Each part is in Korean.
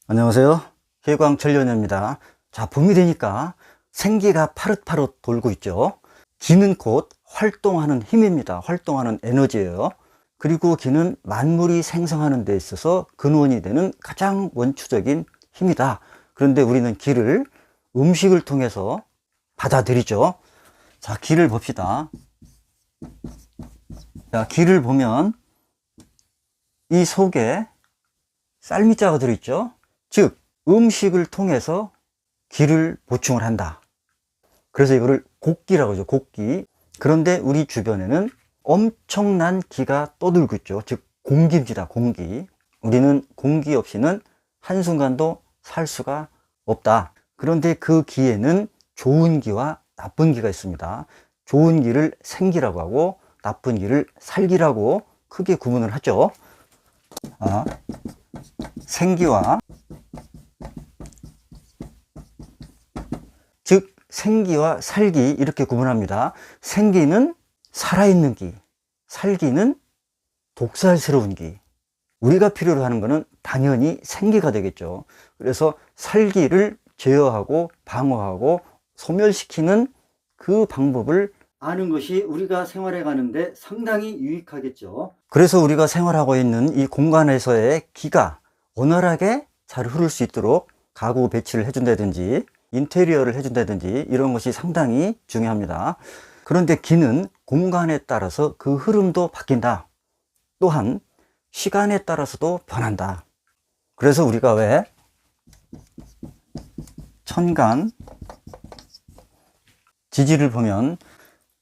안녕하세요. 해광천년입니다. 자, 봄이 되니까 생기가 파릇파릇 돌고 있죠. 기는 곧 활동하는 힘입니다. 활동하는 에너지예요. 그리고 기는 만물이 생성하는 데 있어서 근원이 되는 가장 원초적인 힘이다. 그런데 우리는 기를 음식을 통해서 받아들이죠. 자, 기를 봅시다. 자, 기를 보면 이 속에 쌀미자가 들어있죠. 즉 음식을 통해서 기를 보충을 한다. 그래서 이거를 곡기라고 하죠. 곡기. 그런데 우리 주변에는 엄청난 기가 떠들고 있죠. 즉 공기입니다. 공기. 우리는 공기 없이는 한순간도 살 수가 없다. 그런데 그 기에는 좋은 기와 나쁜 기가 있습니다. 좋은 기를 생기라고 하고 나쁜 기를 살기라고 크게 구분을 하죠. 생기와, 즉 생기와 살기 이렇게 구분합니다. 생기는 살아있는 기, 살기는 독살스러운 기. 우리가 필요로 하는 것은 당연히 생기가 되겠죠. 그래서 살기를 제어하고 방어하고 소멸시키는 그 방법을 아는 것이 우리가 생활해 가는데 상당히 유익하겠죠. 그래서 우리가 생활하고 있는 이 공간에서의 기가 원활하게 잘 흐를 수 있도록 가구 배치를 해준다든지 인테리어를 해준다든지 이런 것이 상당히 중요합니다. 그런데 기는 공간에 따라서 그 흐름도 바뀐다. 또한 시간에 따라서도 변한다. 그래서 우리가 왜 천간, 지지를 보면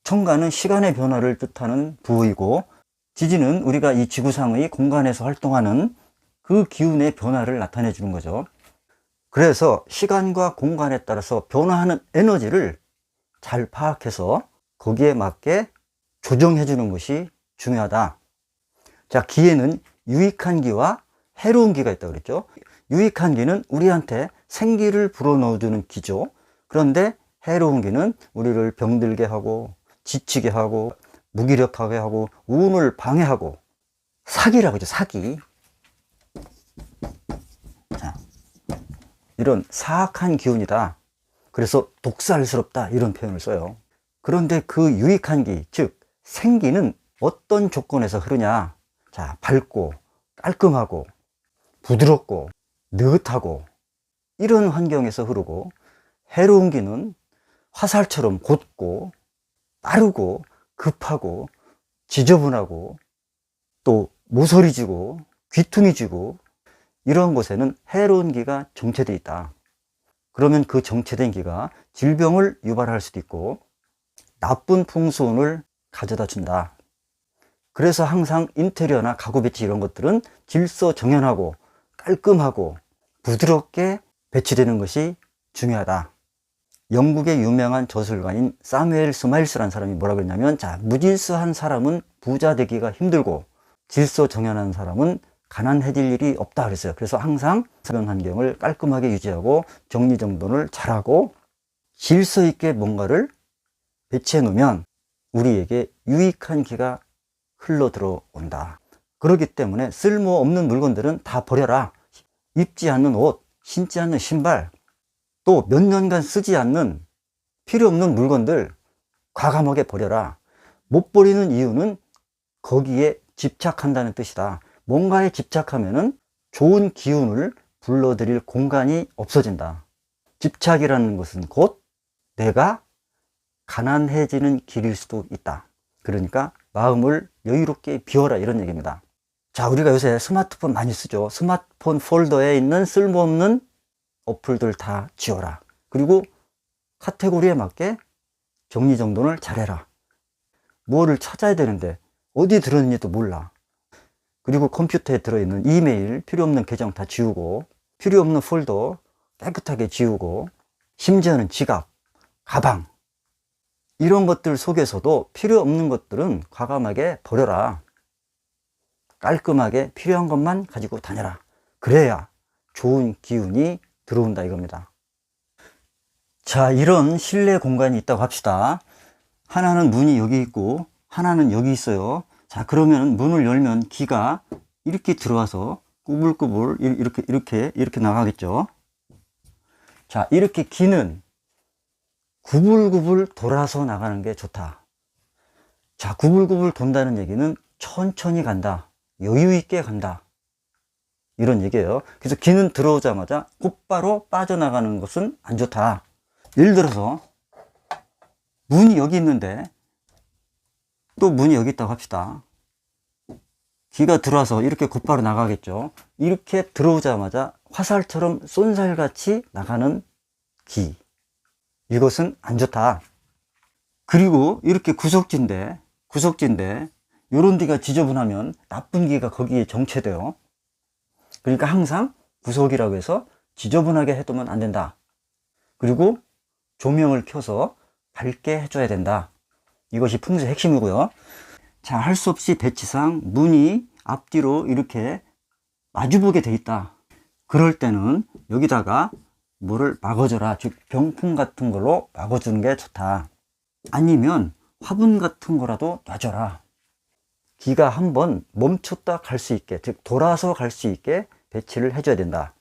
천간은 시간의 변화를 뜻하는 부호이고 지지는 우리가 이 지구상의 공간에서 활동하는 그 기운의 변화를 나타내 주는 거죠. 그래서 시간과 공간에 따라서 변화하는 에너지를 잘 파악해서 거기에 맞게 조정해 주는 것이 중요하다. 자, 기에는 유익한 기와 해로운 기가 있다고 그랬죠. 유익한 기는 우리한테 생기를 불어넣어 주는 기죠. 그런데 해로운 기는 우리를 병들게 하고 지치게 하고 무기력하게 하고 운을 방해하고 사기라고 하죠. 사기. 자, 이런 사악한 기운이다. 그래서 독살스럽다 이런 표현을 써요. 그런데 그 유익한 기, 즉 생기는 어떤 조건에서 흐르냐. 자, 밝고 깔끔하고 부드럽고 느긋하고 이런 환경에서 흐르고, 해로운 기는 화살처럼 곧고 빠르고 급하고 지저분하고 또 모서리지고 귀퉁이지고 이런 곳에는 해로운 기가 정체되어 있다. 그러면 그 정체된 기가 질병을 유발할 수도 있고 나쁜 풍수운을 가져다 준다. 그래서 항상 인테리어나 가구 배치 이런 것들은 질서정연하고 깔끔하고 부드럽게 배치되는 것이 중요하다. 영국의 유명한 저술가인 사무엘 스마일스라는 사람이 뭐라 그랬냐면, 자, 무질서한 사람은 부자 되기가 힘들고 질서정연한 사람은 가난해질 일이 없다 그랬어요. 그래서 항상 주변 환경을 깔끔하게 유지하고 정리정돈을 잘하고 질서 있게 뭔가를 배치해 놓으면 우리에게 유익한 기가 흘러 들어온다. 그렇기 때문에 쓸모없는 물건들은 다 버려라. 입지 않는 옷, 신지 않는 신발, 또 몇 년간 쓰지 않는 필요 없는 물건들 과감하게 버려라. 못 버리는 이유는 거기에 집착한다는 뜻이다. 뭔가에 집착하면은 좋은 기운을 불러들일 공간이 없어진다. 집착이라는 것은 곧 내가 가난해지는 길일 수도 있다. 그러니까 마음을 여유롭게 비워라 이런 얘기입니다. 자, 우리가 요새 스마트폰 많이 쓰죠. 스마트폰 폴더에 있는 쓸모없는 어플들 다 지워라. 그리고 카테고리에 맞게 정리정돈을 잘해라. 뭐를 찾아야 되는데 어디 들었는지도 몰라. 그리고 컴퓨터에 들어있는 이메일, 필요 없는 계정 다 지우고, 필요 없는 폴더 깨끗하게 지우고, 심지어는 지갑, 가방 이런 것들 속에서도 필요 없는 것들은 과감하게 버려라. 깔끔하게 필요한 것만 가지고 다녀라. 그래야 좋은 기운이 들어온다 이겁니다. 자, 이런 실내 공간이 있다고 합시다. 하나는 문이 여기 있고 하나는 여기 있어요. 자, 그러면 문을 열면 기가 이렇게 들어와서 꾸불꾸불 이렇게 나가겠죠. 자, 이렇게 기는 구불구불 돌아서 나가는 게 좋다. 자, 구불구불 돈다는 얘기는 천천히 간다, 여유 있게 간다, 이런 얘기예요. 그래서 기는 들어오자마자 곧바로 빠져나가는 것은 안 좋다. 예를 들어서 문이 여기 있는데 또 문이 여기 있다고 합시다. 기가 들어와서 이렇게 곧바로 나가겠죠. 이렇게 들어오자마자 화살처럼 쏜살같이 나가는 기, 이것은 안 좋다. 그리고 이렇게 구석진데 요런 데가 지저분하면 나쁜 기가 거기에 정체돼요. 그러니까 항상 구석이라고 해서 지저분하게 해두면 안 된다. 그리고 조명을 켜서 밝게 해줘야 된다. 이것이 풍수의 핵심이고요. 자, 할 수 없이 배치상 문이 앞뒤로 이렇게 마주보게 돼 있다. 그럴 때는 여기다가 뭐를 막아줘라. 즉 병풍 같은 걸로 막아주는 게 좋다. 아니면 화분 같은 거라도 놔줘라. 기가 한번 멈췄다 갈 수 있게, 즉 돌아서 갈 수 있게 배치를 해줘야 된다.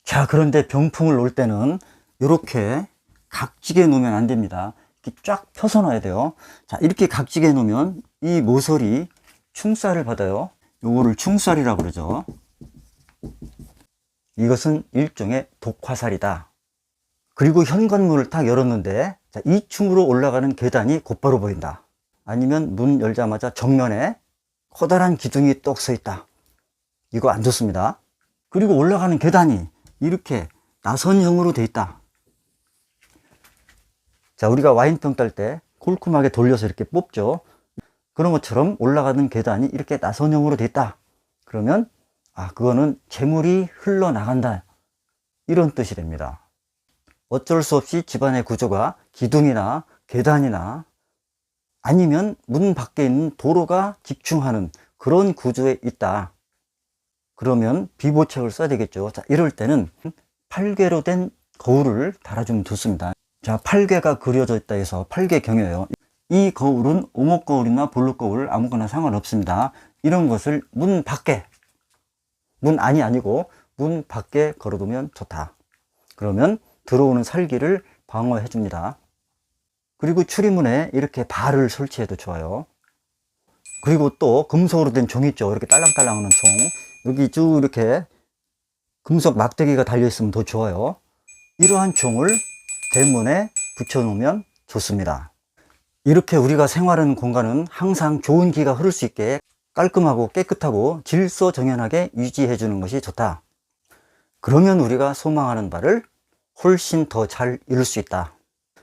자, 그런데 병풍을 놓을 때는 이렇게 각지게 놓으면 안 됩니다. 이렇게 쫙 펴서 놔야 돼요. 자, 이렇게 각지게 놓으면 이 모서리 충살을 받아요. 요거를 충살이라고 그러죠. 이것은 일종의 독화살이다. 그리고 현관문을 딱 열었는데, 자, 2층으로 올라가는 계단이 곧바로 보인다. 아니면 문 열자마자 정면에 커다란 기둥이 떡 서 있다. 이거 안 좋습니다. 그리고 올라가는 계단이 이렇게 나선형으로 돼 있다. 자, 우리가 와인병 딸 때 콜쿰하게 돌려서 이렇게 뽑죠. 그런 것처럼 올라가는 계단이 이렇게 나선형으로 돼 있다. 그러면 그거는 재물이 흘러나간다, 이런 뜻이 됩니다. 어쩔 수 없이 집안의 구조가 기둥이나 계단이나 아니면 문 밖에 있는 도로가 집중하는 그런 구조에 있다. 그러면 비보책을 써야 되겠죠. 자, 이럴 때는 8개로 된 거울을 달아주면 좋습니다. 자, 8개가 그려져 있다 해서 8개 경여예요. 이 거울은 오목거울이나 볼록거울 아무거나 상관없습니다. 이런 것을 문 밖에, 문 안이 아니고 문 밖에 걸어두면 좋다. 그러면 들어오는 살기를 방어해 줍니다. 그리고 출입문에 이렇게 발을 설치해도 좋아요. 그리고 또 금속으로 된 종 있죠. 이렇게 딸랑딸랑하는 종, 여기 쭉 이렇게 금속 막대기가 달려 있으면 더 좋아요. 이러한 종을 대문에 붙여 놓으면 좋습니다. 이렇게 우리가 생활하는 공간은 항상 좋은 기가 흐를 수 있게 깔끔하고 깨끗하고 질서정연하게 유지해 주는 것이 좋다. 그러면 우리가 소망하는 바를 훨씬 더 잘 이룰 수 있다.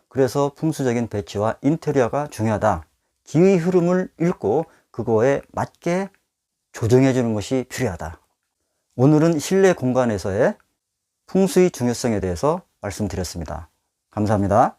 그래서 풍수적인 배치와 인테리어가 중요하다. 기의 흐름을 읽고 그거에 맞게 조정해 주는 것이 필요하다. 오늘은 실내 공간에서의 풍수의 중요성에 대해서 말씀드렸습니다. 감사합니다.